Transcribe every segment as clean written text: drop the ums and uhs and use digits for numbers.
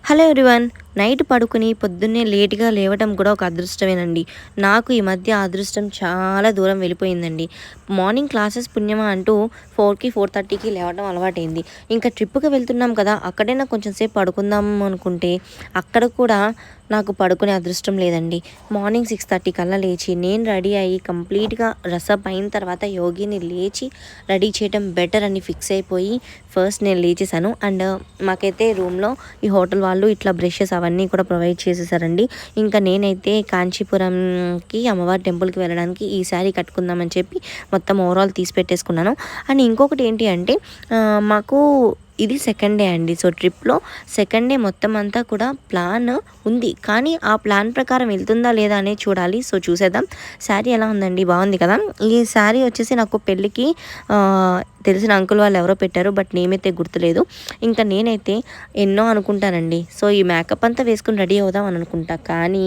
Hello everyone. Night పడుకుని పొద్దున్నే లేట్‌గా లేవటం కూడా ఒక అదృష్టమేనండి. నాకు ఈ మధ్య ఆ అదృష్టం చాలా దూరం వెళ్ళిపోయిందండి. మార్నింగ్ క్లాసెస్ పుణ్యమా అంటూ 4కి, 4:30కి లేవడం అలవాటైంది. ఇంకా ట్రిప్‌కి వెళ్తున్నాం కదా! అక్కడైనా కొంచెం సేపు పడుకుందాం అనుకుంటే, అక్కడ కూడా నాకు పడుకునే అదృష్టం లేదండి. మార్నింగ్ 6:30 కల్లా లేచి, నేను రెడీ అయ్యి కంప్లీట్‌గా డ్రెసప్ అయిన తర్వాత యోగిని లేచి రెడీ చేయడం బెటర్ అని ఫిక్స్ అయిపోయి, ఫస్ట్ నేను లేచేసాను. అండ్ మాకైతే రూమ్‌లో ఈ హోటల్ వాళ్ళు ఇట్లా బ్రషెస్ అవన్నీ కూడా ప్రొవైడ్ చేసేసారండి. ఇంకా నేనైతే కాంచీపురంకి అమ్మవారి టెంపుల్‌కి వెళ్ళడానికి ఈ శారీ కట్టుకుందామని చెప్పి మొత్తం ఓవరాల్ తీసి పెట్టేసుకున్నాను. అండ్ ఇంకొకటి ఏంటి అంటే మాకు ఇది సెకండ్ డే అండి. సో, ట్రిప్‌లో సెకండ్ డే మొత్తం అంతా కూడా ప్లాన్ ఉంది. కానీ ఆ ప్లాన్ ప్రకారం వెళ్తుందా లేదా అనేది చూడాలి. సో, చూసేద్దాం. శారీ ఎలా ఉందండి? బాగుంది కదా! ఈ శారీ వచ్చేసి నాకు పెళ్ళికి తెలిసిన అంకుల్ వాళ్ళు ఎవరో పెట్టారు. బట్ నేమ్ అయితే గుర్తులేదు. ఇంకా నేనైతే ఎన్నో అనుకుంటానండి. సో, ఈ మేకప్ అంతా వేసుకొని రెడీ అవుదాం అని అనుకుంటా. కానీ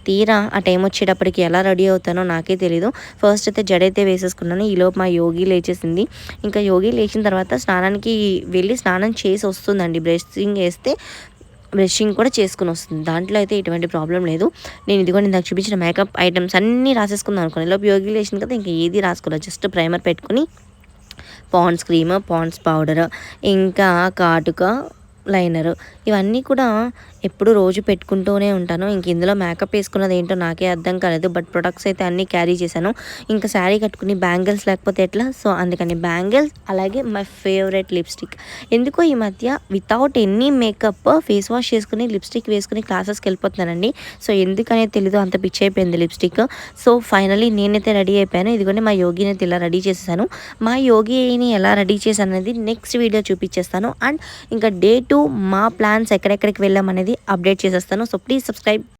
తీరా ఆ టైం వచ్చేటప్పటికి ఎలా రెడీ అవుతానో నాకే తెలీదు. ఫస్ట్ అయితే జడైతే వేసేసుకున్నాను. ఈలోపు మా యోగి లేచేసింది. ఇంకా యోగి లేచిన తర్వాత స్నానానికి వెళ్ళి స్నానం చేసి వస్తుందండి. బ్రషింగ్ కూడా చేసుకొని వస్తుంది. దాంట్లో అయితే ఎటువంటి ప్రాబ్లం లేదు. నేను ఇదిగోండి ఇందాక చూపించిన మేకప్ ఐటమ్స్ అన్నీ రాసేసుకుందాం అనుకున్నాను. ఈలోపు యోగి లేచింది కదా! ఇంకా ఏది రాసుకోలేదు. జస్ట్ ప్రైమర్ పెట్టుకొని పాండ్స్ క్రీమ్, పాండ్స్ పౌడర్, ఇంకా కాటుక, లైనరు ఇవన్నీ కూడా ఎప్పుడు రోజు పెట్టుకుంటూనే ఉంటాను. ఇంక ఇందులో మేకప్ వేసుకున్నది ఏంటో నాకే అర్థం కాలేదు. బట్ ప్రొడక్ట్స్ అయితే అన్నీ క్యారీ చేశాను. ఇంకా శారీ కట్టుకుని బ్యాంగిల్స్ లేకపోతే ఎట్లా? సో, అందుకని బ్యాంగిల్స్ అలాగే మై ఫేవరెట్ లిప్స్టిక్. ఎందుకో ఈ మధ్య without any makeup face wash చేసుకుని లిప్స్టిక్ వేసుకుని క్లాసెస్కి వెళ్ళిపోతున్నానండి. సో, ఎందుకనేది తెలీదు, అంత పిచ్చి అయిపోయింది లిప్స్టిక్. సో, ఫైనలీ నేనైతే రెడీ అయిపోయాను. ఇదిగోండి మా యోగిని అయితే ఇలా రెడీ చేసేసాను. మా యోగిని ఎలా రెడీ చేశాను అనేది నెక్స్ట్ వీడియో చూపించేస్తాను. అండ్ ఇంకా డే 2 మా ప్లాన్స్ ఎక్కడెక్కడికి వెళ్ళామనేది అప్డేట్ చేసేస్తాను. So, please subscribe.